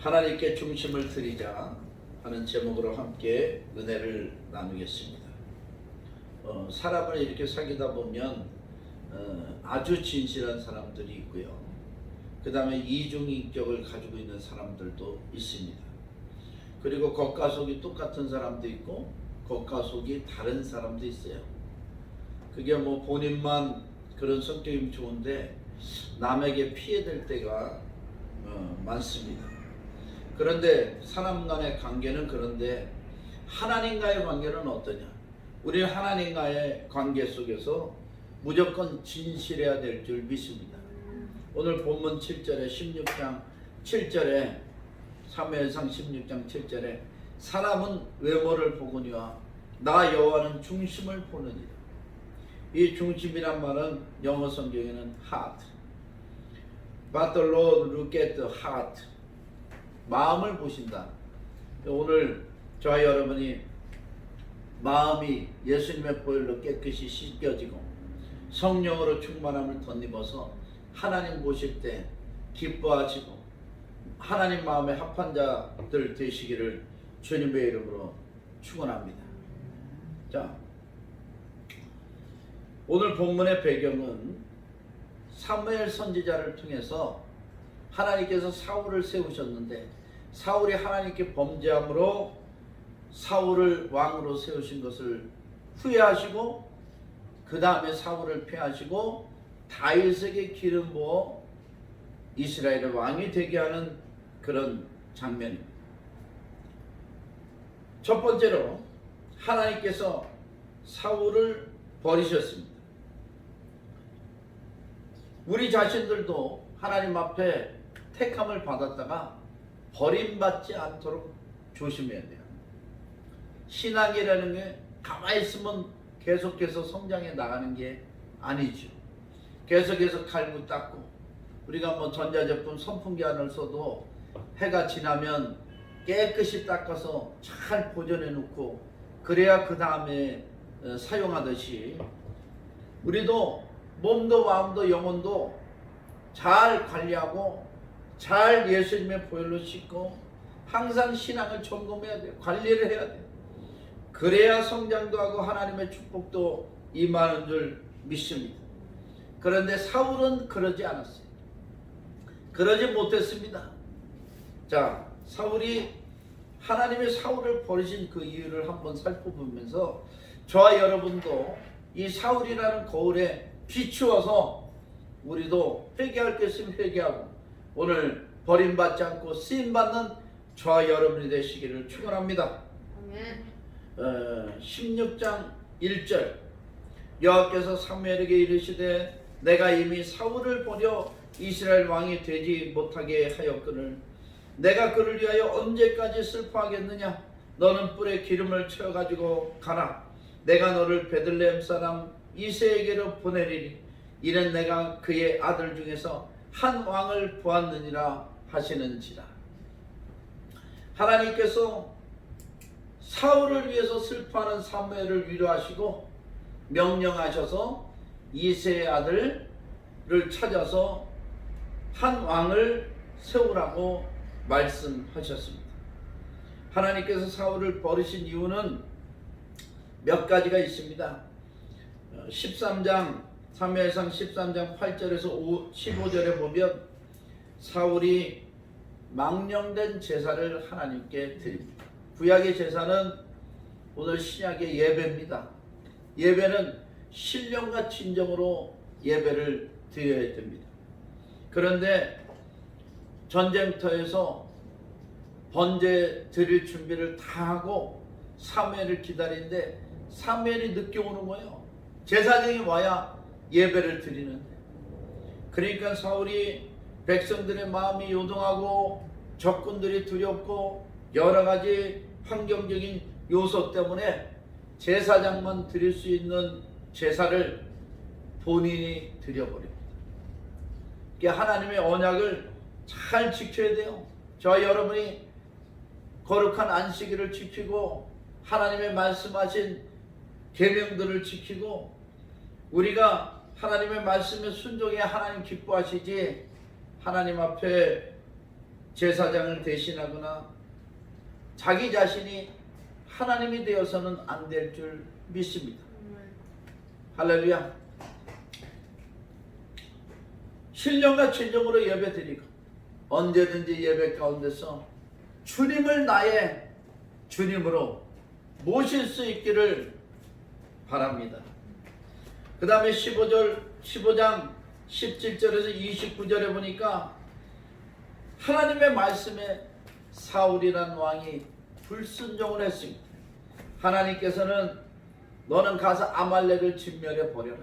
하나님께 중심을 드리자 하는 제목으로 함께 은혜를 나누겠습니다. 사람을 이렇게 사귀다 보면 아주 진실한 사람들이 있고요. 그 다음에 이중인격을 가지고 있는 사람들도 있습니다. 그리고 겉과 속이 똑같은 사람도 있고 겉과 속이 다른 사람도 있어요. 그게 뭐 본인만 그런 성격이 좋은데 남에게 피해될 때가 많습니다. 그런데 사람 간의 관계는 그런데 하나님과의 관계는 어떠냐? 우리 하나님과의 관계 속에서 무조건 진실해야 될 줄 믿습니다. 오늘 본문 7절에 16장 7절에 사무엘상 16장 7절에 사람은 외모를 보거니와 나 여호와는 중심을 보느니라. 이 중심이란 말은 영어 성경에는 heart, but the Lord look at the heart, 마음을 보신다. 오늘 저와 여러분이 마음이 예수님의 보혈로 깨끗이 씻겨지고 성령으로 충만함을 덧입어서 하나님 보실 때 기뻐하시고 하나님 마음에 합한 자들 되시기를 주님의 이름으로 축원합니다. 자, 오늘 본문의 배경은 사무엘 선지자를 통해서 하나님께서 사울을 세우셨는데 사울이 하나님께 범죄함으로 사울을 왕으로 세우신 것을 후회하시고 그 다음에 사울을 폐하시고 다윗에게 기름 부어 이스라엘의 왕이 되게 하는 그런 장면입니다. 첫 번째로 하나님께서 사울을 버리셨습니다. 우리 자신들도 하나님 앞에 택함을 받았다가 버림받지 않도록 조심해야 돼요. 신앙이라는 게 가만히 있으면 계속해서 성장해 나가는 게 아니죠. 계속해서 갈고 닦고 우리가 뭐 전자제품 선풍기 안을 써도 해가 지나면 깨끗이 닦아서 잘 보존해 놓고 그래야 그 다음에 사용하듯이 우리도 몸도 마음도 영혼도 잘 관리하고 잘 예수님의 보혈로 씻고 항상 신앙을 점검해야 돼요. 관리를 해야 돼요. 그래야 성장도 하고 하나님의 축복도 임하는 줄 믿습니다. 그런데 사울은 그러지 않았어요. 그러지 못했습니다. 자, 사울이 하나님의 사울을 버리신 그 이유를 한번 살펴보면서 저와 여러분도 이 사울이라는 거울에 비추어서 우리도 회개할 게 있으면 회개하고 오늘 버림받지 않고 쓰임받는 저와 여러분이 되시기를 축원합니다. 아멘. 16장 1절 여호와께서 사무엘에게 이르시되 내가 이미 사울을 버려 이스라엘 왕이 되지 못하게 하였거늘 내가 그를 위하여 언제까지 슬퍼하겠느냐? 너는 뿔에 기름을 채워가지고 가라. 내가 너를 베들레헴 사람 이새에게로 보내리니 이는 내가 그의 아들 중에서 한 왕을 보았느니라 하시는지라. 하나님께서 사울을 위해서 슬퍼하는 사무엘을 위로하시고 명령하셔서 이새의 아들을 찾아서 한 왕을 세우라고 말씀하셨습니다. 하나님께서 사울을 버리신 이유는 몇 가지가 있습니다. 13장 사무엘상 13장 8절에서 15절에 보면 사울이 망령된 제사를 하나님께 드립니다. 구약의 제사는 오늘 신약의 예배입니다. 예배는 신령과 진정으로 예배를 드려야 됩니다. 그런데 전쟁터에서 번제 드릴 준비를 다 하고 사무엘을 기다리는데 사무엘이 늦게 오는 거예요. 제사장이 와야 예배를 드리는데. 그러니까 사울이 백성들의 마음이 요동하고 적군들이 두렵고 여러 가지 환경적인 요소 때문에 제사장만 드릴 수 있는 제사를 본인이 드려버립니다. 하나님의 언약을 잘 지켜야 돼요. 저와 여러분이 거룩한 안식일을 지키고 하나님의 말씀하신 계명들을 지키고 우리가 하나님의 말씀에 순종해야 하나님 기뻐하시지 하나님 앞에 제사장을 대신하거나 자기 자신이 하나님이 되어서는 안 될 줄 믿습니다. 할렐루야. 신령과 진정으로 예배드리고 언제든지 예배 가운데서 주님을 나의 주님으로 모실 수 있기를 바랍니다. 그 다음에 15장 17절에서 29절에 보니까 하나님의 말씀에 사울이란 왕이 불순종을 했습니다. 하나님께서는 너는 가서 아말렉을 진멸해 버려라.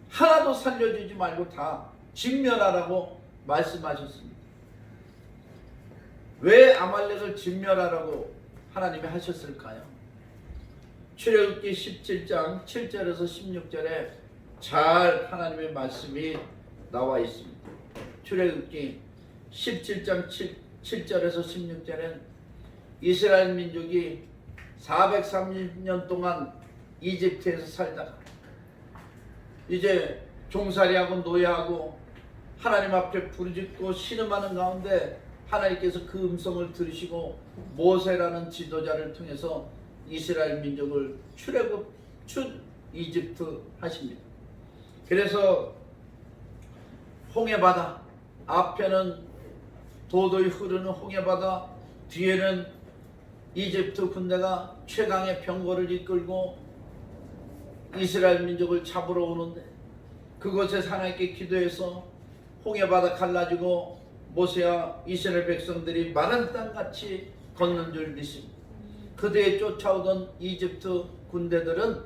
하나도 살려주지 말고 다 진멸하라고 말씀하셨습니다. 왜 아말렉을 진멸하라고 하나님이 하셨을까요? 출애굽기 17장 7절에서 16절에 잘 하나님의 말씀이 나와 있습니다. 출애굽기 17장 7절에서 16절엔 이스라엘 민족이 430년 동안 이집트에서 살다가 이제 종살이하고 노예하고 하나님 앞에 부르짖고 신음하는 가운데 하나님께서 그 음성을 들으시고 모세라는 지도자를 통해서 이스라엘 민족을 출 이집트 하십니다. 그래서 홍해바다, 앞에는 도도히 흐르는 홍해바다, 뒤에는 이집트 군대가 최강의 병거를 이끌고 이스라엘 민족을 잡으러 오는데 그곳에 하나님께 기도해서 홍해바다 갈라지고 모세와 이스라엘 백성들이 마른 땅같이 걷는 줄 믿습니다. 그들에 쫓아오던 이집트 군대들은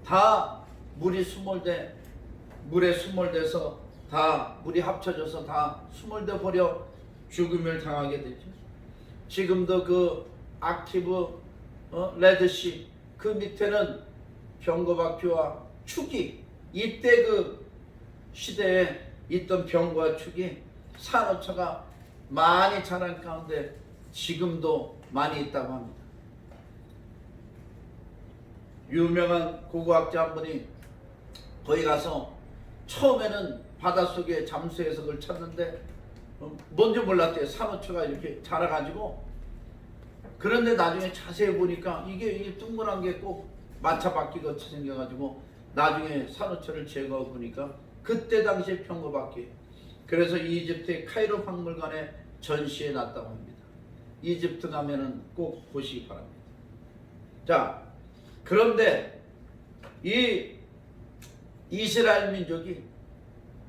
다 물에 수몰돼서 다 물이 합쳐져서 다 수몰돼 버려 죽음을 당하게 되죠. 지금도 그 악티브 레드시 그 밑에는 병거바퀴와 축이 이때 그 시대에 있던 병거와 축이 산호초가 많이 자란 가운데 지금도 많이 있다고 합니다. 유명한 고고학자 한 분이 거기 가서 처음에는 바닷속에 잠수해서 그걸 찾는데 뭔지 몰랐대요. 산호초가 이렇게 자라가지고. 그런데 나중에 자세히 보니까 이게 둥그란 게 꼭 마차바퀴 같이 생겨가지고 나중에 산호초를 제거하고 보니까 그때 당시에 병거바퀴. 그래서 이집트의 카이로 박물관에 전시해 놨다고 합니다. 이집트 가면은 꼭 보시기 바랍니다. 자, 그런데 이 이스라엘 민족이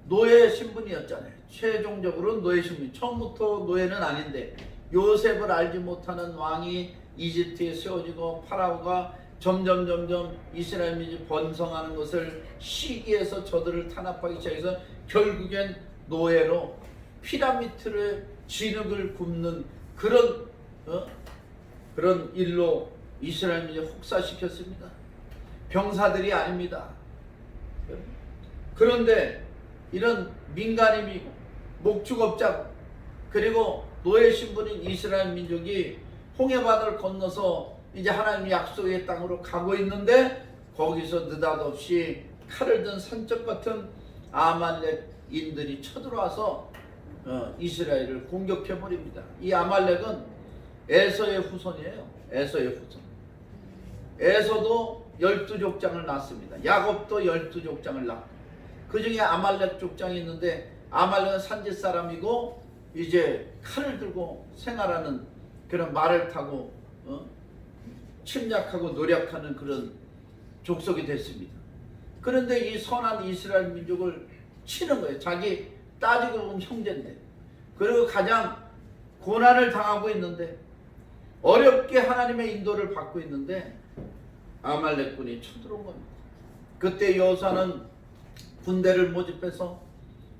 노예 신분이었잖아요. 최종적으로 노예 신분. 처음부터 노예는 아닌데 요셉을 알지 못하는 왕이 이집트에 세워지고 파라오가 점점 이스라엘 민족이 번성하는 것을 시기해서 저들을 탄압하기 시작해서 결국엔 노예로 피라미드를 진흙을 굽는 그런 일로 이스라엘 민족을 혹사시켰습니다. 병사들이 아닙니다. 그런데 이런 민간인이고 목축업자고 그리고 노예 신분인 이스라엘 민족이 홍해바다를 건너서 이제 하나님의 약속의 땅으로 가고 있는데 거기서 느닷없이 칼을 든 산적 같은 아말렉인들이 쳐들어와서 이스라엘을 공격해 버립니다. 이 아말렉은 에서의 후손이에요. 에서의 후손. 에서도 12족장을 낳습니다. 야곱도 12족장을 낳고 그 중에 아말렉 족장이 있는데 아말렉은 산지 사람이고 이제 칼을 들고 생활하는 그런 말을 타고 침략하고 노력하는 그런 족속이 됐습니다. 그런데 이 선한 이스라엘 민족을 치는 거예요. 자기 따지고 보면 형제인데. 그리고 가장 고난을 당하고 있는데 어렵게 하나님의 인도를 받고 있는데 아말렉군이 쳐들어온 겁니다. 그때 여호수아는 군대를 모집해서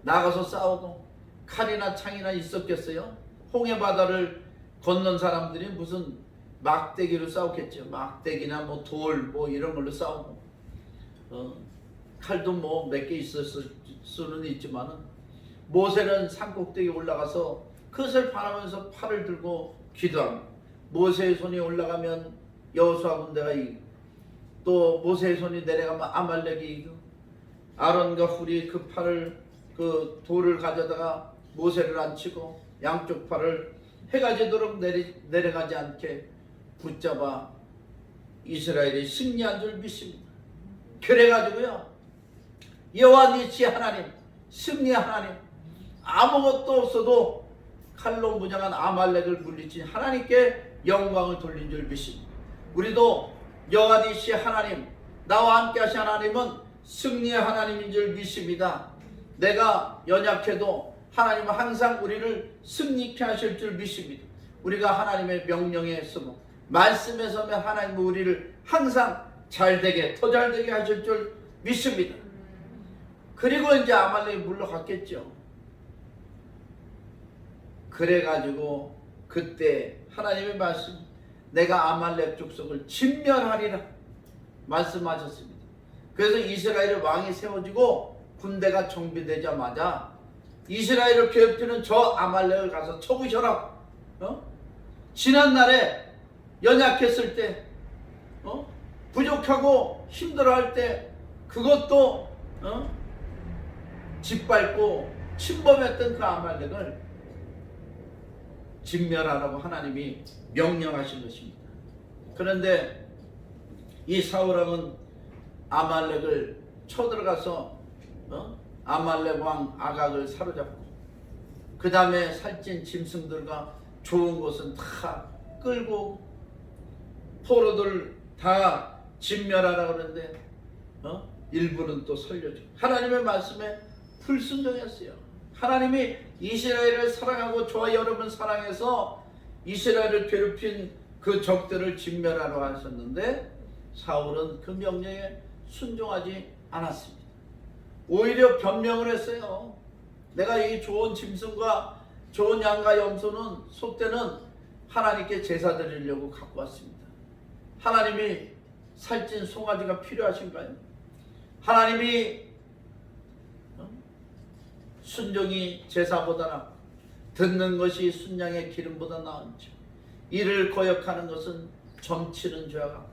나가서 싸우고 칼이나 창이나 있었겠어요? 홍해바다를 건넌 사람들이 무슨 막대기로 싸웠겠죠. 막대기나 뭐 돌 뭐 이런 걸로 싸우고 칼도 뭐 몇 개 있었을 수는 있지만은 모세는 산꼭대기에 올라가서 그것을 바라면서 팔을 들고 기도합니다. 모세의 손이 올라가면 여호수아 군대가 이기고 또 모세의 손이 내려가면 아말렉이 이기고 아론과 훌이 그 팔을 그 돌을 가져다가 모세를 안 치고 양쪽 팔을 해가 지도록 내려가지 않게 붙잡아 이스라엘이 승리한 줄 믿습니다. 그래가지고요, 여호와 니시 하나님, 승리 하나님, 아무것도 없어도 칼로 무장한 아말렉을 물리친 하나님께 영광을 돌린 줄 믿습니다. 우리도 여호와 니시 하나님, 나와 함께 하신 하나님은 승리의 하나님인 줄 믿습니다. 내가 연약해도 하나님은 항상 우리를 승리케 하실 줄 믿습니다. 우리가 하나님의 명령에 서고 말씀에 서면 하나님은 우리를 항상 잘되게, 더 잘되게 하실 줄 믿습니다. 그리고 이제 아말렉이 물러갔겠죠. 그래가지고 그때 하나님의 말씀, 내가 아말렉 족속을 진멸하리라 말씀하셨습니다. 그래서 이스라엘의 왕이 세워지고 군대가 정비되자마자 이스라엘을 괴롭히는 저 아말렉을 가서 쳐부셔라. 지난날에 연약했을 때, 부족하고 힘들어할 때 그것도 짓밟고 침범했던 그 아말렉을 진멸하라고 하나님이 명령하신 것입니다. 그런데 이 사울왕은 아말렉을 쳐들어가서 아말렉 왕 아각을 사로잡고 그 다음에 살찐 짐승들과 좋은 것은 다 끌고 포로들 다 진멸하라 그러는데 일부는 또 살려주고 하나님의 말씀에 불순종했어요. 하나님이 이스라엘을 사랑하고 저와 여러분 사랑해서 이스라엘을 괴롭힌 그 적들을 진멸하러 하셨는데 사울은 그 명령에 순종하지 않았습니다. 오히려 변명을 했어요. 내가 이 좋은 짐승과 좋은 양과 염소는 소떼는 하나님께 제사 드리려고 갖고 왔습니다. 하나님이 살찐 송아지가 필요하신가요? 하나님이 순종이 제사보다 낫고 듣는 것이 순양의 기름보다 나은지 이를 거역하는 것은 점치는 죄와 같고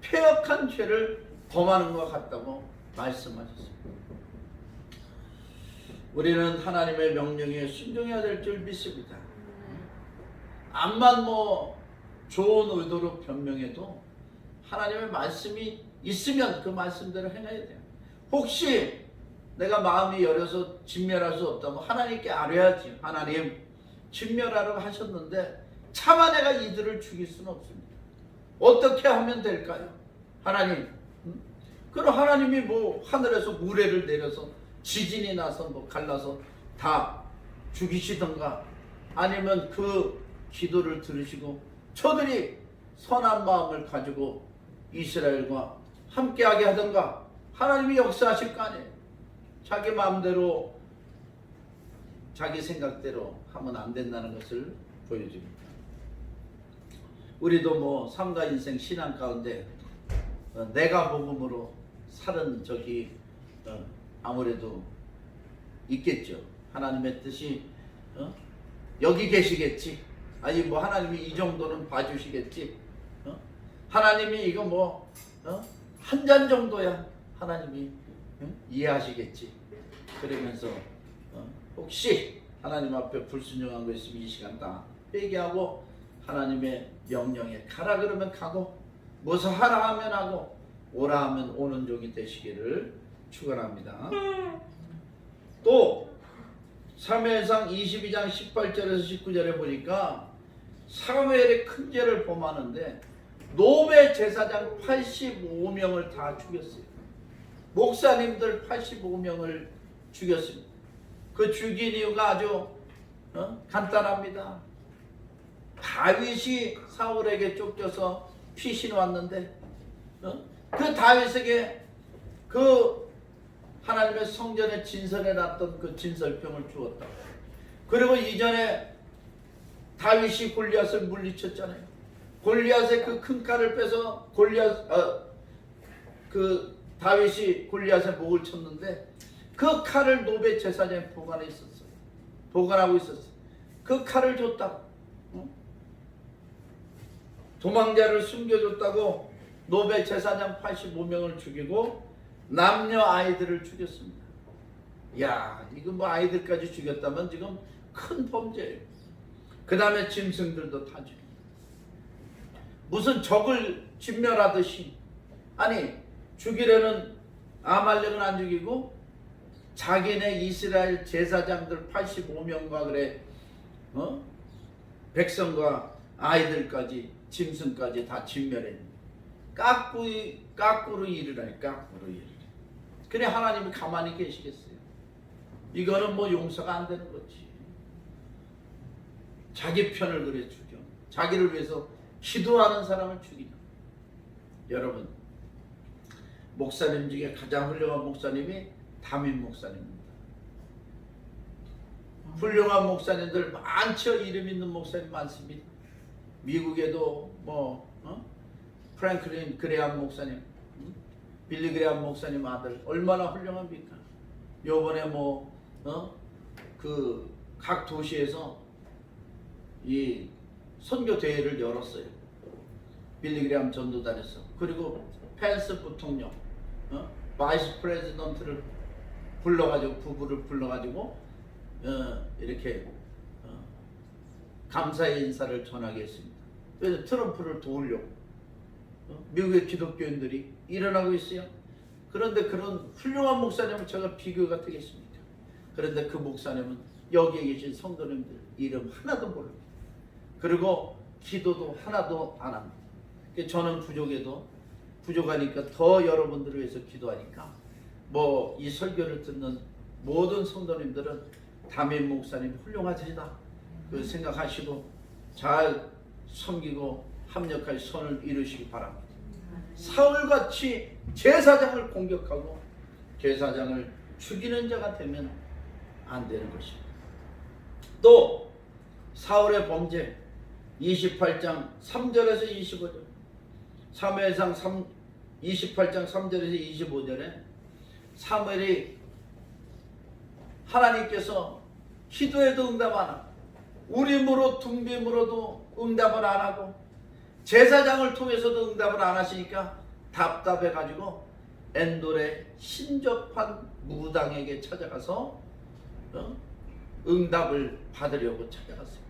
폐역한 죄를 범하는 것 같다고 말씀하셨습니다. 우리는 하나님의 명령에 순종해야 될 줄 믿습니다. 암만 좋은 의도로 변명해도 하나님의 말씀이 있으면 그 말씀대로 행해야 돼요. 혹시 내가 마음이 열려서 진멸할 수 없다면 하나님께 아뢰야지. 하나님, 진멸하라고 하셨는데 차마 내가 이들을 죽일 수는 없습니다. 어떻게 하면 될까요? 하나님. 그럼 하나님이 하늘에서 우레를 내려서 지진이 나서 갈라서 다 죽이시던가 아니면 그 기도를 들으시고 저들이 선한 마음을 가지고 이스라엘과 함께하게 하던가 하나님이 역사하실 거 아니에요. 자기 마음대로 자기 생각대로 하면 안 된다는 것을 보여줍니다. 우리도 삶과 인생 신앙 가운데 내가 복음으로 살은 적이 아무래도 있겠죠. 하나님의 뜻이 여기 계시겠지. 아니 하나님이 이 정도는 봐주시겠지. 하나님이 이거 한 잔 정도야 하나님이 이해하시겠지. 그러면서 혹시 하나님 앞에 불순종한 거 있으면 이 시간 다 회개하고 하나님의 명령에 가라 그러면 가고 무엇을 하라 하면 하고 오라 하면 오는 종이 되시기를 축원합니다. 또 사무엘상 22장 18절에서 19절에 보니까 사무엘의 큰 죄를 범하는데 노베 제사장 85명을 다 죽였어요. 목사님들 85명을 죽였습니다. 그 죽인 이유가 아주 간단합니다. 다윗이 사울에게 쫓겨서 피신 왔는데 그 다윗에게 그 하나님의 성전에 진설해 놨던 그 진설병을 주었다. 그리고 이전에 다윗이 골리앗을 물리쳤잖아요. 골리앗의 그 큰 칼을 빼서 다윗이 골리앗의 목을 쳤는데 그 칼을 노베 제사장에 보관하고 있었어요. 그 칼을 줬다고. 도망자를 숨겨줬다고 노베 제사장 85명을 죽이고 남녀 아이들을 죽였습니다. 야, 이거 뭐 아이들까지 죽였다면 지금 큰 범죄예요. 그 다음에 짐승들도 다 죽입니다. 무슨 적을 진멸하듯이, 아니 죽이려는 아말렉은 안 죽이고 자기네 이스라엘 제사장들 85명과 그래 백성과 아이들까지 짐승까지 다 진멸했는데 까꾸로 일을 하니 까꾸로 일을. 그래 하나님이 가만히 계시겠어요? 이거는 뭐 용서가 안 되는 거지. 자기 편을 그래 죽여. 자기를 위해서 기도하는 사람을 죽이냐. 여러분, 목사님 중에 가장 훌륭한 목사님이 담임 목사님입니다. 훌륭한 목사님들 많죠. 이름 있는 목사님 많습니다. 미국에도 프랭클린 그레암 목사님, 빌리 그레암 목사님 아들 얼마나 훌륭합니까? 요번에 그 각 도시에서 이 선교 대회를 열었어요. 빌리 그레암 전도단에서. 그리고 펜스 부통령, 바이스 프레지던트를 불러가지고, 부부를 불러가지고 이렇게 감사의 인사를 전하게 했습니다. 그래서 트럼프를 도우려고 미국의 기독교인들이 일어나고 있어요. 그런데 그런 훌륭한 목사님은 제가 비교가 되겠습니까? 그런데 그 목사님은 여기에 계신 성도님들 이름 하나도 모릅니다. 그리고 기도도 하나도 안 합니다. 저는 부족하니까 더 여러분들을 위해서 기도하니까 이 설교를 듣는 모든 성도님들은 담임 목사님 훌륭하시다 그 생각하시고 잘 섬기고 합력할 선을 이루시기 바랍니다. 사울같이 제사장을 공격하고 제사장을 죽이는 자가 되면 안 되는 것입니다. 또 사울의 범죄 28장 3절에서 25절, 사무엘상 28장 3절에서 25절에 사무엘이 하나님께서 기도에도 응답 안 하고 우림으로 둥빔으로도 응답을 안 하고 제사장을 통해서도 응답을 안 하시니까 답답해가지고 엔돌의 신접한 무당에게 찾아가서 응답을 받으려고 찾아갔어요.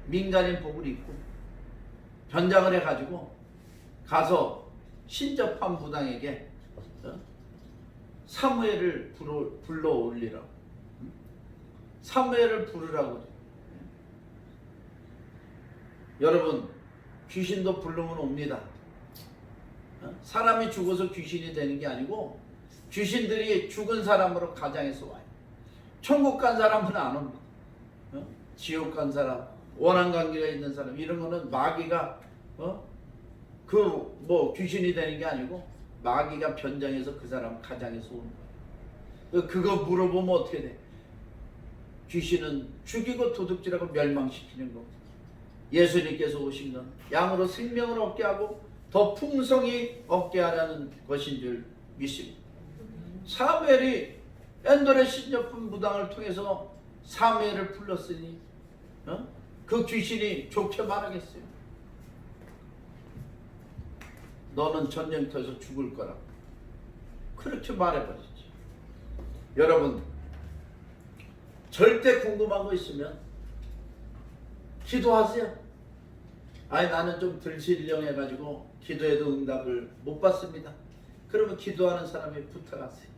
민간인 복을 입고 변장을 해가지고 가서 신접한 무당에게 사무엘을 불러 올리라고, 사무엘을 부르라고. 여러분, 귀신도 부르면 옵니다. 사람이 죽어서 귀신이 되는 게 아니고 귀신들이 죽은 사람으로 가장해서 와요. 천국 간 사람은 안 옵니다. 지옥 간 사람, 원한 관계가 있는 사람, 이런 거는 마귀가 귀신이 되는 게 아니고 마귀가 변장해서 그 사람 가장해서 오는 거예요. 그거 물어보면 어떻게 돼? 귀신은 죽이고 도둑질하고 멸망시키는 거. 예수님께서 오신 건 양으로 생명을 얻게 하고 더 풍성히 얻게 하라는 것인 줄 믿습니다. 사무엘이 엔돌의 신접한 무당을 통해서 사무엘을 불렀으니 그 귀신이 좋게 말하겠어요. 너는 전쟁터에서 죽을 거라. 그렇게 말해버리지. 여러분, 절대 궁금한 거 있으면 기도하세요. 나는 좀 들신령해가지고 기도해도 응답을 못 받습니다. 그러면 기도하는 사람이 부탁하세요.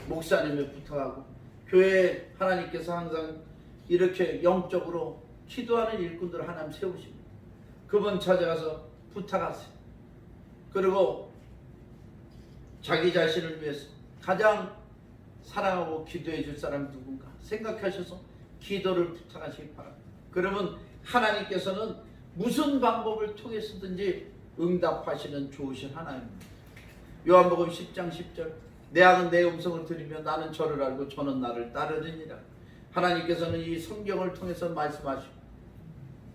목사님이 부탁하고, 교회에 하나님께서 항상 이렇게 영적으로 기도하는 일꾼들을 하나님 세우십니다. 그분 찾아가서 부탁하세요. 그리고 자기 자신을 위해서 가장 사랑하고 기도해 줄 사람이 누군가 생각하셔서 기도를 부탁하시기 바랍니다. 그러면 하나님께서는 무슨 방법을 통해서든지 응답하시는 좋으신 하나님입니다. 요한복음 10장 10절, 내 악은 내 음성을 들으며 나는 저를 알고 저는 나를 따르느니라. 하나님께서는 이 성경을 통해서 말씀하시고,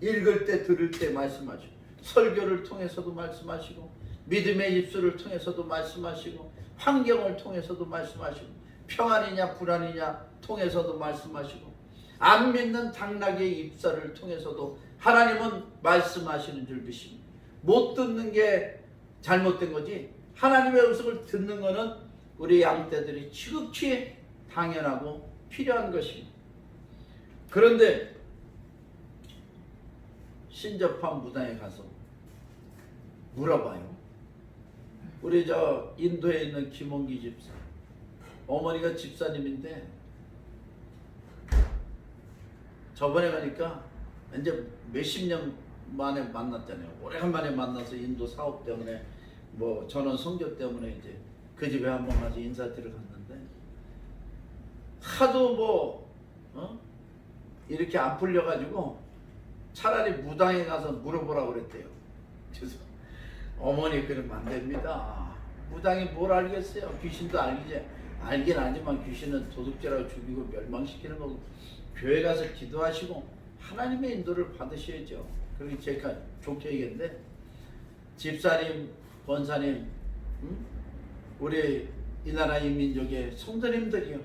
읽을 때 들을 때 말씀하시고, 설교를 통해서도 말씀하시고, 믿음의 입술을 통해서도 말씀하시고, 환경을 통해서도 말씀하시고, 평안이냐 불안이냐 통해서도 말씀하시고, 안 믿는 당나귀의 입살을 통해서도 하나님은 말씀하시는 줄 믿습니다. 못 듣는 게 잘못된 거지, 하나님의 음성을 듣는 거는 우리 양떼들이 지극히 당연하고 필요한 것입니다. 그런데 신접한 무당에 가서 물어봐요. 우리 저 인도에 있는 김원기 집사, 어머니가 집사님인데 저번에 가니까 이제 몇십 년 만에 만났잖아요. 오래간만에 만나서 인도 사업 때문에 뭐 전원 성교 때문에 이제 그 집에 한번 가서 인사드리러 갔는데 하도 뭐 이렇게 안 풀려가지고 차라리 무당에 가서 물어보라고 그랬대요. 그래서 어머니 그러면 안 됩니다. 무당이 뭘 알겠어요. 귀신도 알긴 알지만 귀신은 도둑질하고 죽이고 멸망시키는 거고 교회 가서 기도하시고 하나님의 인도를 받으셔야죠. 그렇게 제가 좋게 얘기했는데 집사님, 권사님, 우리 이 나라 인민족의 성도님들이요,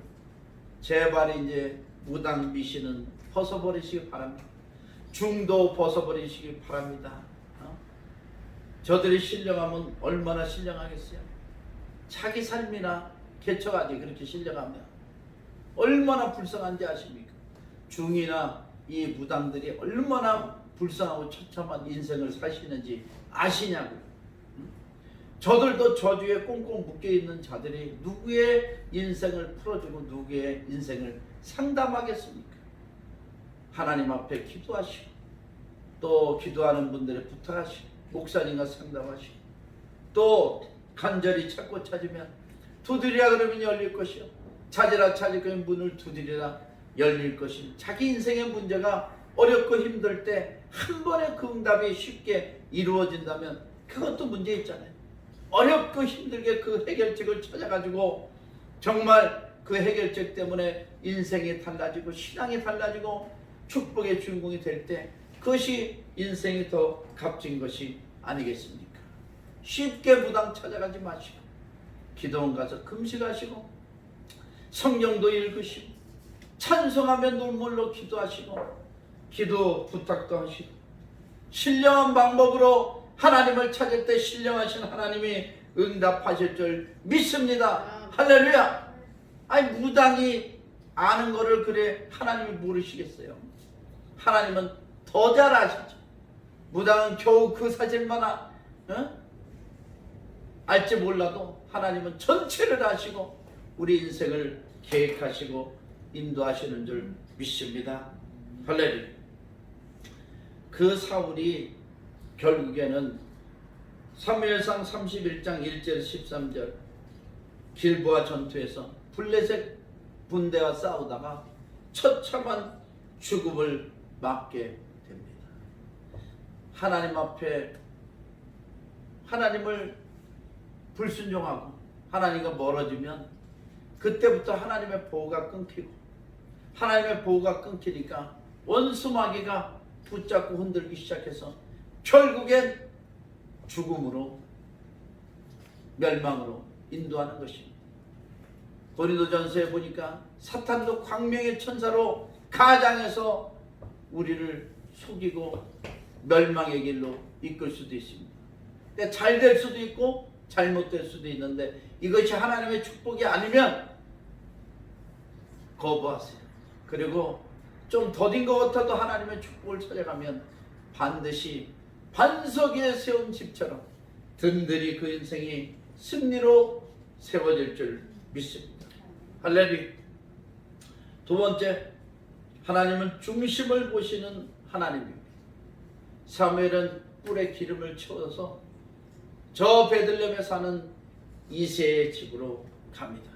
제발 이제 무당 미신은 벗어버리시기 바랍니다. 중도 벗어버리시기 바랍니다. 저들이 신령하면 얼마나 신령하겠어요. 자기 삶이나 개척하지 그렇게 신령하면 얼마나 불쌍한지 아십니까? 중이나 이 무당들이 얼마나 불쌍하고 처참한 인생을 사시는지 아시냐고요. 저들도 저주에 꽁꽁 묶여있는 자들이 누구의 인생을 풀어주고 누구의 인생을 상담하겠습니까? 하나님 앞에 기도하시고 또 기도하는 분들의 부탁하시고 목사님과 상담하시고 또 간절히 찾고 찾으면 두드리라 그러면 열릴 것이요 찾으라 찾을 거면 문을 두드리라 열릴 것이요. 자기 인생의 문제가 어렵고 힘들 때 한 번에 그 응답이 쉽게 이루어진다면 그것도 문제 있잖아요. 어렵고 힘들게 그 해결책을 찾아가지고 정말 그 해결책 때문에 인생이 달라지고 신앙이 달라지고 축복의 주인공이 될 때 그것이 인생이 더 값진 것이 아니겠습니까? 쉽게 무당 찾아가지 마시고 기도원 가서 금식하시고 성경도 읽으시고 찬송하며 눈물로 기도하시고 기도 부탁도 하시고 신령한 방법으로 하나님을 찾을 때 신령하신 하나님이 응답하실 줄 믿습니다. 할렐루야. 아니 무당이 아는 거를 그래 하나님이 모르시겠어요? 하나님은 더 잘 아시죠. 무당은 겨우 그 사실만 알지 몰라도 하나님은 전체를 아시고 우리 인생을 계획하시고 인도하시는 줄 믿습니다. 할렐루야. 그 사울이 결국에는 사무엘상 31장 1절 13절 길보아 전투에서 블레셋 군대와 싸우다가 처참한 죽음을 맞게 됩니다. 하나님 앞에 하나님을 불순종하고 하나님과 멀어지면 그때부터 하나님의 보호가 끊기고 하나님의 보호가 끊기니까 원수 마귀가 붙잡고 흔들기 시작해서 결국엔 죽음으로 멸망으로 인도하는 것입니다. 고린도전서에 보니까 사탄도 광명의 천사로 가장해서 우리를 속이고 멸망의 길로 이끌 수도 있습니다. 잘 될 수도 있고 잘못될 수도 있는데 이것이 하나님의 축복이 아니면 거부하세요. 그리고 좀 더딘 것 같아도 하나님의 축복을 찾아가면 반드시 반석 위에 세운 집처럼 든든히 그 인생이 승리로 세워질 줄 믿습니다. 할렐루야. 두 번째, 하나님은 중심을 보시는 하나님입니다. 사무엘은 뿔에 기름을 채워서 저 베들레헴에 사는 이새의 집으로 갑니다.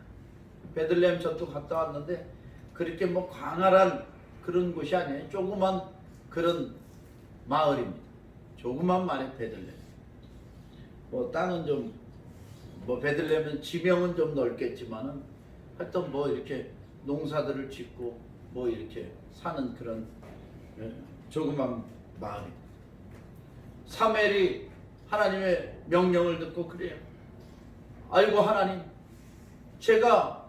베들레헴 저도 갔다 왔는데 그렇게 뭐 광활한 그런 곳이 아니에요. 조그만 그런 마을입니다. 조그만 마을의 베들레헴. 뭐 땅은 좀 뭐 베들레헴은 지명은 좀 넓겠지만은 하여튼 뭐 이렇게 농사들을 짓고 뭐 이렇게 사는 그런 조그만 마을입니다. 사무엘이 하나님의 명령을 듣고 그래요. 아이고 하나님, 제가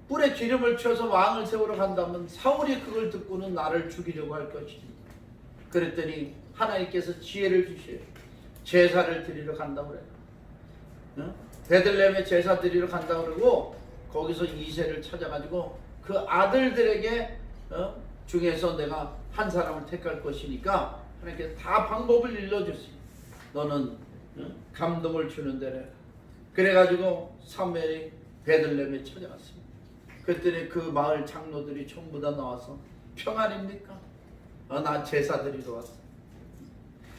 뿔에 기름을 채워서 왕을 세우러 간다면 사울이 그걸 듣고는 나를 죽이려고 할 것입니다. 그랬더니 하나님께서 지혜를 주셔요. 제사를 드리러 간다고 그래요. 베들레헴에 제사 드리러 간다고 그러고 거기서 이새를 찾아가지고 그 아들들에게 중에서 내가 한 사람을 택할 것이니까 하나님께 다 방법을 일러주세요. 너는 감동을 주는 대로. 그래가지고 사무엘이 베들레헴에 찾아갔습니다. 그랬더니 그 마을 장로들이 전부 다 나와서 평안입니까? 나 제사 드리러 왔어.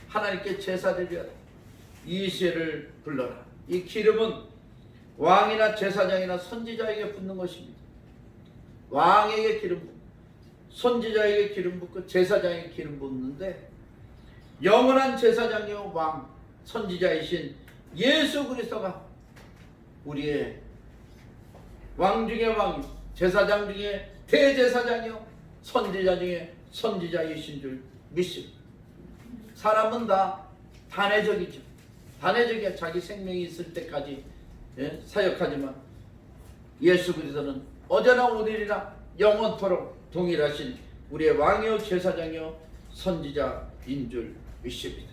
하나님께 제사 드려야 돼. 이새를 불러라. 이 기름은 왕이나 제사장이나 선지자에게 붓는 것입니다. 왕에게 기름 붓고 선지자에게 기름 붓고 제사장에게 기름 붓는데 영원한 제사장이요 왕 선지자이신 예수 그리스도가 우리의 왕 중에 왕이요 제사장 중에 대제사장이요 선지자 중에 선지자이신 줄 믿습니다. 사람은 다 단회적이죠. 단회적이야. 자기 생명이 있을 때까지 사역하지만 예수 그리스도는 어제나 오늘이나 영원토록 동일하신 우리의 왕이요 제사장이요 선지자인 줄 믿습니다.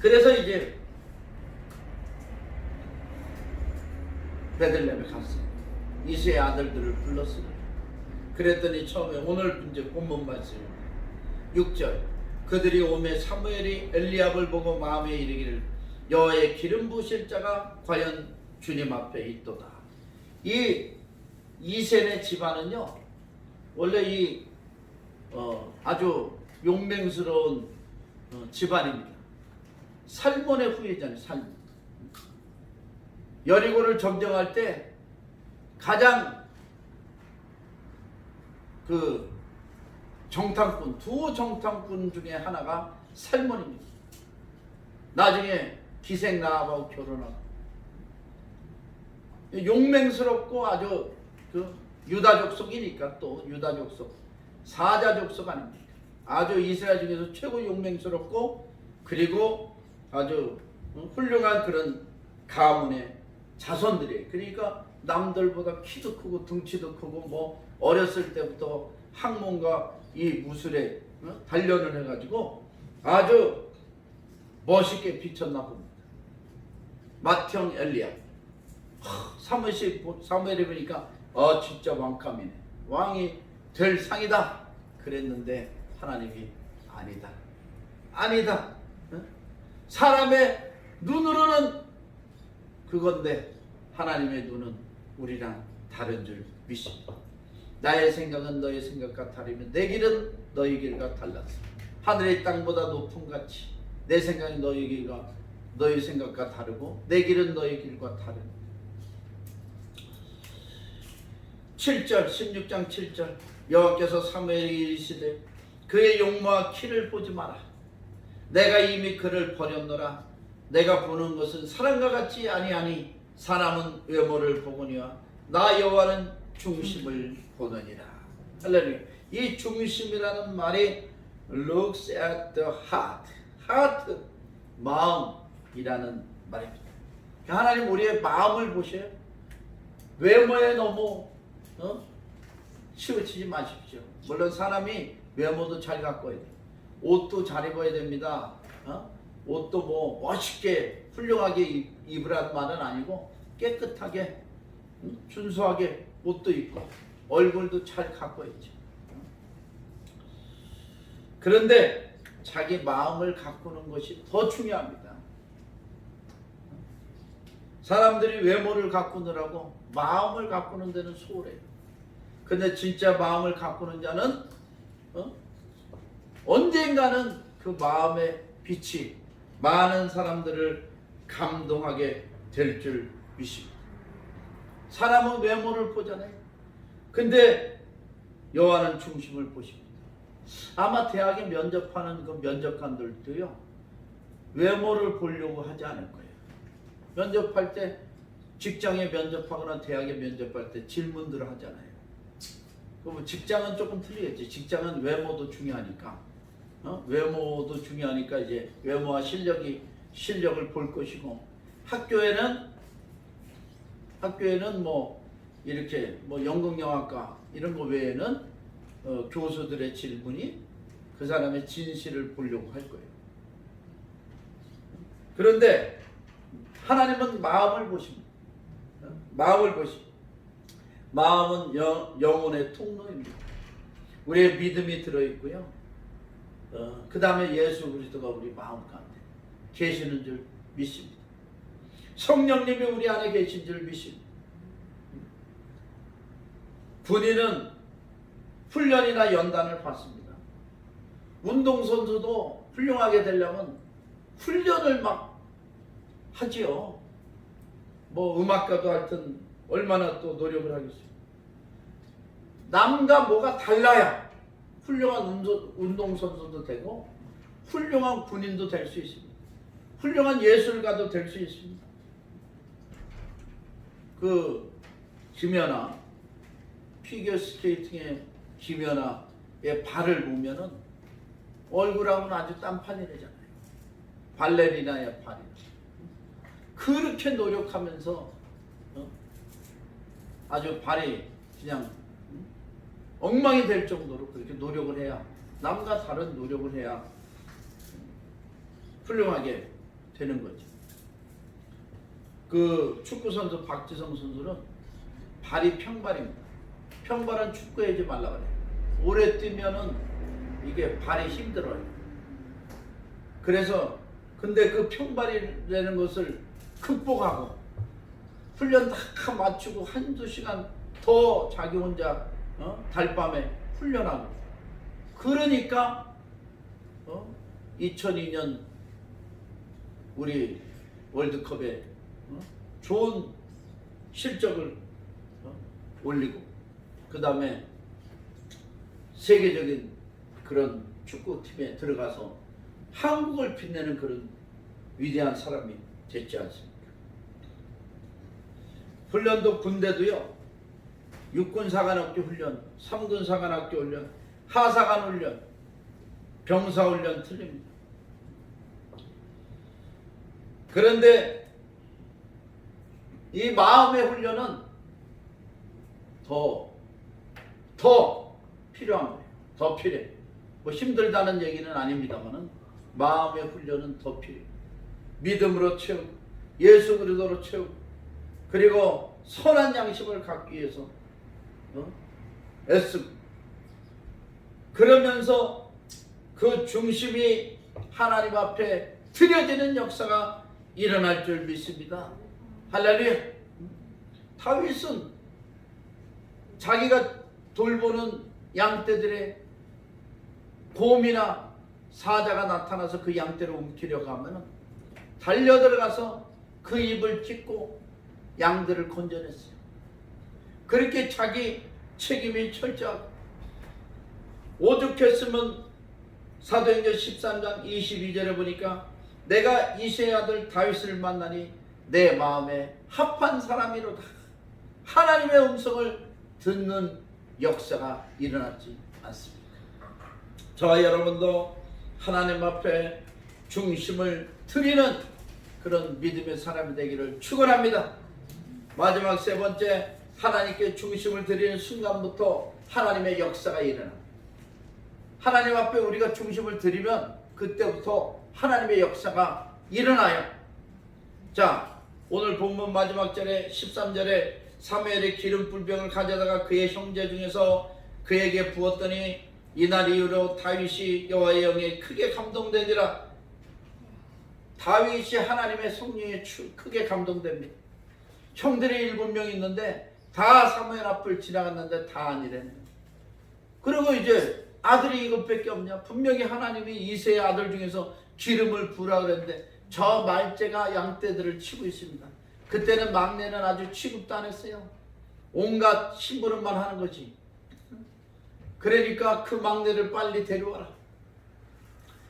그래서 이제 베들레헴에 갔어요. 이새의 아들들을 불렀어요. 그랬더니 처음에 오늘 이제 본문 말씀입니다. 6절 그들이 오매 사무엘이 엘리압을 보고 마음에 이르기를 여호와의 기름 부으실 자가 과연 주님 앞에 있도다. 이 이새네 집안은요 원래 이 아주 용맹스러운 집안입니다. 살몬의 후예잖아요. 살몬. 여리고를 점령할 때 가장 그 정탐꾼, 두 정탐꾼 중에 하나가 살몬입니다. 나중에 기생 라합하고 결혼하고 용맹스럽고 아주 그 유다족 속이니까 또 유다족 속 사자족 속 아닙니까? 아주 이스라엘 중에서 최고 용맹스럽고 그리고 아주 훌륭한 그런 가문의 자손들이에요. 그러니까 남들보다 키도 크고 등치도 크고 뭐 어렸을 때부터 학문과 이 무술에 단련을 해가지고 아주 멋있게 비쳤나 봅니다. 맏형 엘리야. 사무엘이 보니까 진짜 왕감이네. 왕이 될 상이다. 그랬는데 하나님이 아니다. 아니다. 사람의 눈으로는 그건데 하나님의 눈은 우리랑 다른 줄 믿습니다. 나의 생각은 너의 생각과 다르면 내 길은 너의 길과 달랐어. 하늘의 땅보다 높은 같이 내 생각이 너의 길과 너의 생각과 다르고 내 길은 너의 길과 다른. 7절 16장 7절 여호와께서 사무엘에게 이르시되 그의 용모와 키를 보지 마라. 내가 이미 그를 버렸노라. 내가 보는 것은 사람과 같지 아니하니 사람은 외모를 보거니와 나 여호와는 중심을 보느니라. 할렐루야. 이 중심이라는 말이 looks at the heart, 마음이라는 말입니다. 하나님 우리의 마음을 보셔요. 외모에 너무 치우치지 마십시오. 물론 사람이 외모도 잘 가꿔야 돼요. 옷도 잘 입어야 됩니다. 옷도 뭐 멋있게 훌륭하게 입으라는 말은 아니고 깨끗하게 순수하게 옷도 입고 얼굴도 잘 가꿔야죠. 그런데 자기 마음을 가꾸는 것이 더 중요합니다. 사람들이 외모를 가꾸느라고 마음을 가꾸는 데는 소홀해요. 근데 진짜 마음을 가꾸는 자는 언젠가는 그 마음의 빛이 많은 사람들을 감동하게 될 줄 믿습니다. 사람은 외모를 보잖아요. 근데 여호와는 중심을 보십니다. 아마 대학에 면접하는 그 면접관들도요 외모를 보려고 하지 않을 거예요. 면접할 때 직장에 면접하거나 대학에 면접할 때 질문들을 하잖아요. 그럼 직장은 조금 틀리겠지. 직장은 외모도 중요하니까 외모도 중요하니까 이제 외모와 실력을 볼 것이고 학교에는 뭐 이렇게 뭐 연극영화과 이런 거 외에는 교수들의 질문이 그 사람의 진실을 보려고 할 거예요. 그런데 하나님은 마음을 보십니다. 마음을 보십니다. 마음은 영혼의 통로입니다. 우리의 믿음이 들어있고요. 그 다음에 예수 그리스도가 우리 마음 가운데 계시는 줄 믿습니다. 성령님이 우리 안에 계신 줄 믿습니다. 군인은 훈련이나 연단을 받습니다. 운동선수도 훌륭하게 되려면 훈련을 막 하지요. 뭐 음악가도 하여튼 얼마나 또 노력을 하겠어요. 남과 뭐가 달라야 훌륭한 운동선수도 되고 훌륭한 군인도 될 수 있습니다. 훌륭한 예술가도 될 수 있습니다. 그 김연아, 피겨스케이팅의 김연아의 발을 보면은 얼굴하고는 아주 딴판이래잖아요. 발레리나의 발이. 그렇게 노력하면서 아주 발이 그냥 엉망이 될 정도로 그렇게 노력을 해야, 남과 다른 노력을 해야 훌륭하게 되는 거죠. 그 축구선수 박지성 선수는 발이 평발입니다. 평발은 축구하지 말라 그래요. 오래 뛰면은 이게 발이 힘들어요. 그래서 근데 그 평발이라는 것을 극복하고 훈련 다 맞추고 한두 시간 더 자기 혼자 달밤에 훈련하고, 그러니까 2002년 우리 월드컵에 좋은 실적을 올리고 그 다음에 세계적인 그런 축구팀에 들어가서 한국을 빛내는 그런 위대한 사람이 됐지 않습니까? 훈련도 군대도요, 육군사관학교 훈련, 삼군사관학교 훈련, 하사관 훈련, 병사 훈련 틀립니다. 그런데 이 마음의 훈련은 더 필요한 거예요. 더 필요해. 뭐 힘들다는 얘기는 아닙니다만은 마음의 훈련은 더 필요해요. 믿음으로 채우고 예수 그리스도로 채우고 그리고 선한 양심을 갖기 위해서 애쓰고, 그러면서 그 중심이 하나님 앞에 드려지는 역사가 일어날 줄 믿습니다. 할렐루야. 다윗은 자기가 돌보는 양떼들의 곰이나 사자가 나타나서 그 양떼를 움키려고 하면 달려들어가서 그 입을 찢고 양들을 건져냈어요. 그렇게 자기 책임이 철저하고, 오죽했으면 사도행전 13장 22절에 보니까 내가 이새의 아들 다윗을 만나니 내 마음에 합한 사람이로다. 하나님의 음성을 듣는 역사가 일어났지 않습니까? 저와 여러분도 하나님 앞에 중심을 드리는 그런 믿음의 사람이 되기를 축원합니다. 마지막 세 번째, 하나님께 중심을 드리는 순간부터 하나님의 역사가 일어납니다. 하나님 앞에 우리가 중심을 드리면 그때부터 하나님의 역사가 일어나요. 자, 오늘 본문 마지막 절에 13절에 사무엘이 기름 불병을 가져다가 그의 형제 중에서 그에게 부었더니 이날 이후로 다윗이 여호와의 영에 크게 감동되니라. 다윗이 하나님의 성령에 크게 감동됩니다. 형들이 7명 있는데 다 사무엘 앞을 지나갔는데 다 아니래요. 그리고 이제 아들이 이것밖에 없냐? 분명히 하나님이 이새의 아들 중에서 기름을 부으라 그랬는데 저 말째가 양떼들을 치고 있습니다. 그때는 막내는 아주 취급도 안 했어요. 온갖 심부름만 하는 거지. 그러니까 그 막내를 빨리 데려와라.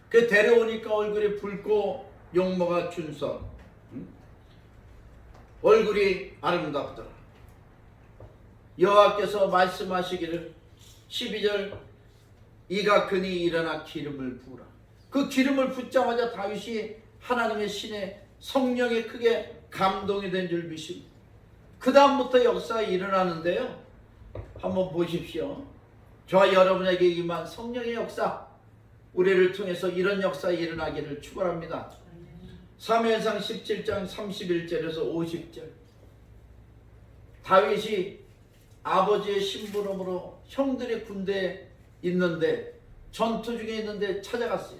그 데려오니까 얼굴이 붉고 용모가 준서, 얼굴이 아름답더라. 여호와께서 말씀하시기를 12절 이가 그니 일어나 기름을 부으라. 그 기름을 붓자마자 다윗이 하나님의 신의 성령에 크게 감동이 된 줄 믿습니다. 그 다음부터 역사가 일어나는데요, 한번 보십시오. 저와 여러분에게 임한 성령의 역사, 우리를 통해서 이런 역사가 일어나기를 축원합니다. 사무엘상 17장 31절에서 50절, 다윗이 아버지의 심부름으로 형들이 군대에 있는데 전투 중에 있는데 찾아갔어요.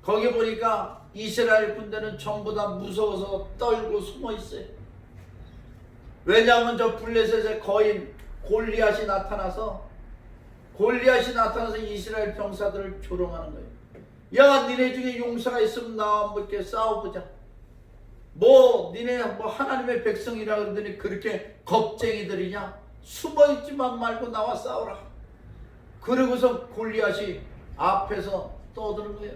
거기 보니까 이스라엘 군대는 전부 다 무서워서 떨고 숨어 있어요. 왜냐하면 저 블레셋의 거인 골리앗이 나타나서 이스라엘 병사들을 조롱하는 거예요. 야, 니네 중에 용사가 있으면 나와 뭐 이렇게 싸워보자. 니네 하나님의 백성이라 그러더니 그렇게 겁쟁이들이냐? 숨어있지만 말고 나와 싸우라. 그러고서 골리앗이 앞에서 떠드는 거예요.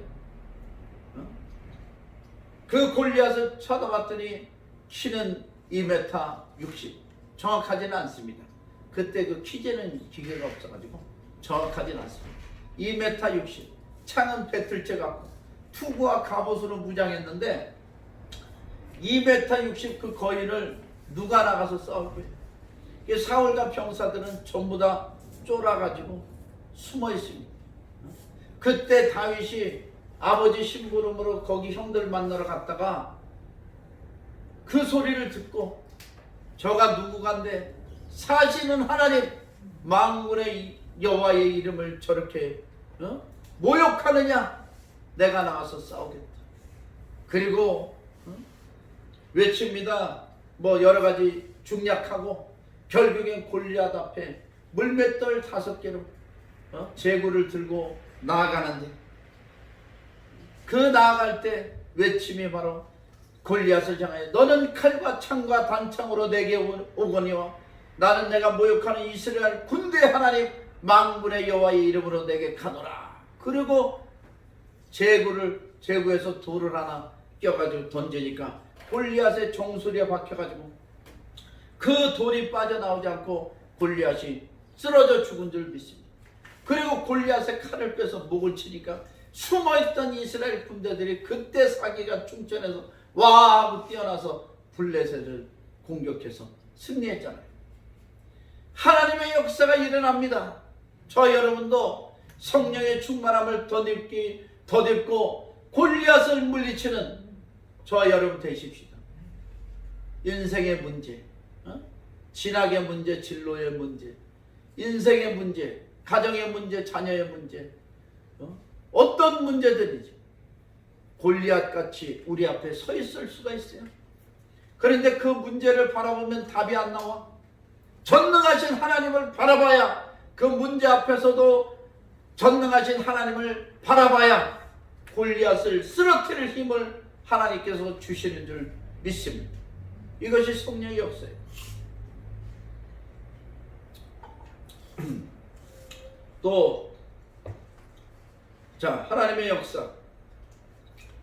그 골리앗을 쳐다봤더니 키는 2m 60. 정확하지는 않습니다. 그때 그 키재는 기계가 없어가지고 정확하지는 않습니다. 2m 60. 창은 배틀째 같고 투구와 갑옷으로 무장했는데 2m 60 그 거인을 누가 나가서 싸울 거예요? 사울과 병사들은 전부 다 쫄아가지고 숨어 있습니다. 그때 다윗이 아버지 심부름으로 거기 형들 만나러 갔다가 그 소리를 듣고 저가 누구간데 사시는 하나님 만군의 여호와의 이름을 저렇게 모욕하느냐? 내가 나가서 싸우겠다. 그리고 외칩니다. 여러 가지 중략하고 결국엔 골리앗 앞에 물맷돌 5개로 제구를 들고 나아가는데 그 나아갈 때 외침이 바로 골리앗을 향하여 너는 칼과 창과 단창으로 내게 오거니와 나는 내가 모욕하는 이스라엘 군대 하나님 만군의 여호와의 이름으로 내게 가노라. 그리고 제구에서 돌을 하나 껴가지고 던지니까 골리앗의 종소리에 박혀가지고 그 돌이 빠져나오지 않고 골리앗이 쓰러져 죽은 줄 믿습니다. 그리고 골리앗의 칼을 빼서 목을 치니까 숨어있던 이스라엘 군대들이 그때 사기가 충천해서 와 하고 뛰어나서 블레셋을 공격해서 승리했잖아요. 하나님의 역사가 일어납니다. 저 여러분도 성령의 충만함을 덧입고 골리앗을 물리치는 저와 여러분 되십시다. 인생의 문제, 진학의 문제, 진로의 문제, 인생의 문제, 가정의 문제, 자녀의 문제, 어떤 문제들이지 골리앗같이 우리 앞에 서 있을 수가 있어요. 그런데 그 문제를 바라보면 답이 안 나와. 전능하신 하나님을 바라봐야 그 문제 앞에서도 전능하신 하나님을 바라봐야 골리앗을 쓰러뜨릴 힘을 하나님께서 주시는 줄 믿습니다. 이것이 성령의 역사예요. 또 하나님의 역사.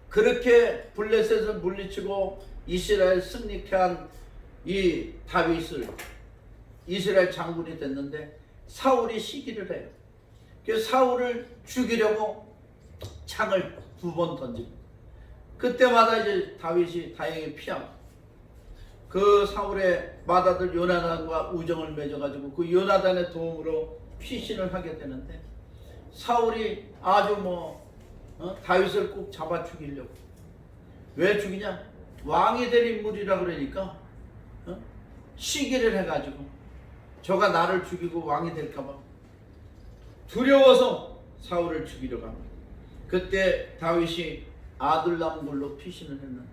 그렇게 블레셋을 물리치고 이스라엘 승리케 한 이 다윗을 이스라엘 장군이 됐는데 사울이 시기를 해요. 그래서 사울을 죽이려고 창을 2번 던집니다. 그때마다 이제 다윗이 다행히 피하고 그 사울의 맏아들 요나단과 우정을 맺어가지고 그 요나단의 도움으로 피신을 하게 되는데 사울이 아주 다윗을 꼭 잡아 죽이려고. 왜 죽이냐? 왕이 될 인물이라 그러니까 시기를 해가지고 저가 나를 죽이고 왕이 될까봐 두려워서 사울을 죽이려고 합니다. 그때 다윗이 아둘람굴로 피신을 했는데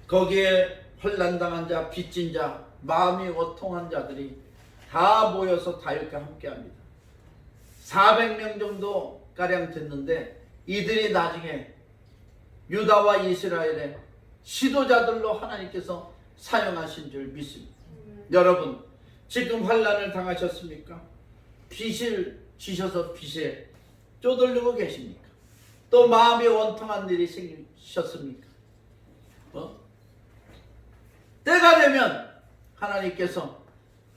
거기에 환난당한 자, 빚진 자, 마음이 어통한 자들이 다 모여서 다윗과 함께합니다. 400명 정도 가량 됐는데 이들이 나중에 유다와 이스라엘의 지도자들로 하나님께서 사용하신 줄 믿습니다. 여러분 지금 환난을 당하셨습니까? 빚을 지셔서 빚에 쪼들리고 계십니까? 또 마음이 원통한 일이 생기셨습니까? 때가 되면 하나님께서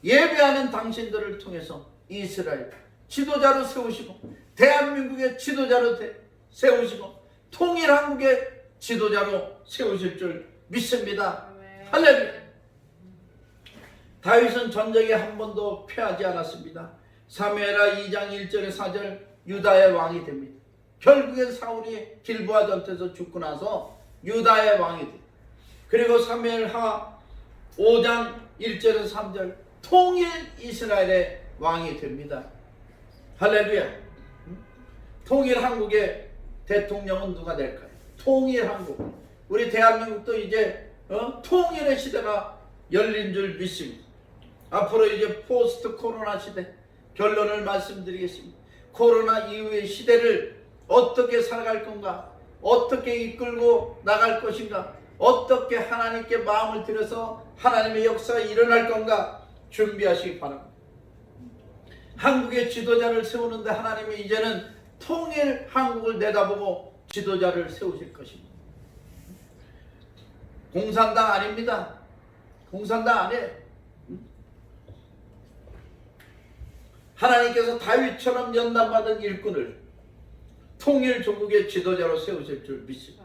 예배하는 당신들을 통해서 이스라엘 지도자로 세우시고 대한민국의 지도자로 세우시고 통일한국의 지도자로 세우실 줄 믿습니다. 할렐루야. 다윗은 전쟁에 한 번도 패하지 않았습니다. 사무엘하 2장 1절에 4절 유다의 왕이 됩니다. 결국엔 사울이 길보아 전투에서 죽고 나서 유다의 왕이 됩니다. 그리고 사무엘하 5장 1절에서 3절 통일 이스라엘의 왕이 됩니다. 할렐루야. 통일 한국의 대통령은 누가 될까요? 통일 한국. 우리 대한민국도 이제 통일의 시대가 열린 줄 믿습니다. 앞으로 이제 포스트 코로나 시대 결론을 말씀드리겠습니다. 코로나 이후의 시대를 어떻게 살아갈 건가? 어떻게 이끌고 나갈 것인가? 어떻게 하나님께 마음을 들여서 하나님의 역사가 일어날 건가? 준비하시기 바랍니다. 한국의 지도자를 세우는데 하나님이 이제는 통일 한국을 내다보고 지도자를 세우실 것입니다. 공산당 아닙니다. 공산당 아니에요. 하나님께서 다윗처럼 연단받은 일꾼을 통일 조국의 지도자로 세우실 줄 믿습니다.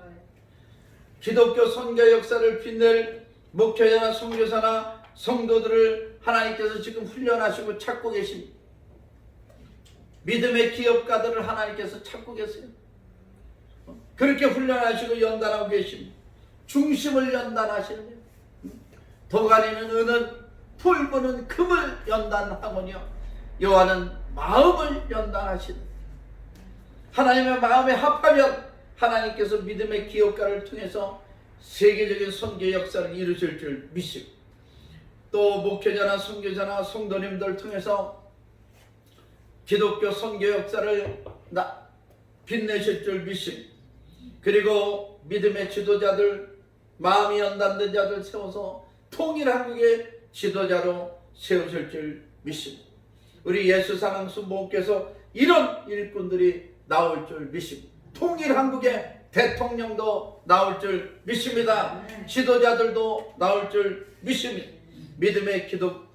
기독교 선교 역사를 빛낼 목회자나 선교사나 성도들을 하나님께서 지금 훈련하시고 찾고 계십니다. 믿음의 기업가들을 하나님께서 찾고 계세요. 그렇게 훈련하시고 연단하고 계십니다. 중심을 연단하시는 거예요. 도가니는 은은, 풀무는 금을 연단하거니와 여호와는 마음을 연단하시는, 하나님의 마음에 합하면 하나님께서 믿음의 기업가를 통해서 세계적인 선교 역사를 이루실 줄 믿습니다. 또 목회자나 선교사나 성도님들 통해서 기독교 선교 역사를 빛내실 줄 믿습니다. 그리고 믿음의 지도자들, 마음이 연단된 자들 세워서 통일 한국의 지도자로 세우실 줄 믿습니다. 우리 예수사랑수 목께서 이런 일꾼들이 나올 줄 믿습니다. 통일 한국의 대통령도 나올 줄 믿습니다. 지도자들도 나올 줄 믿습니다. 믿음의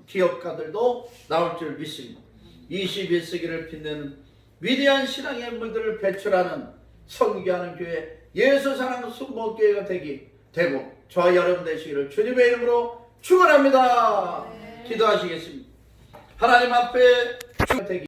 기업가들도 나올 줄 믿습니다. 21세기를 빛내는 위대한 신앙의 인물들을 배출하는 선교하는 교회 예수사랑수 목교회가 되고 저와 여러분 되시기를 주님의 이름으로 축원합니다. 기도하시겠습니다. 하나님 앞에 되기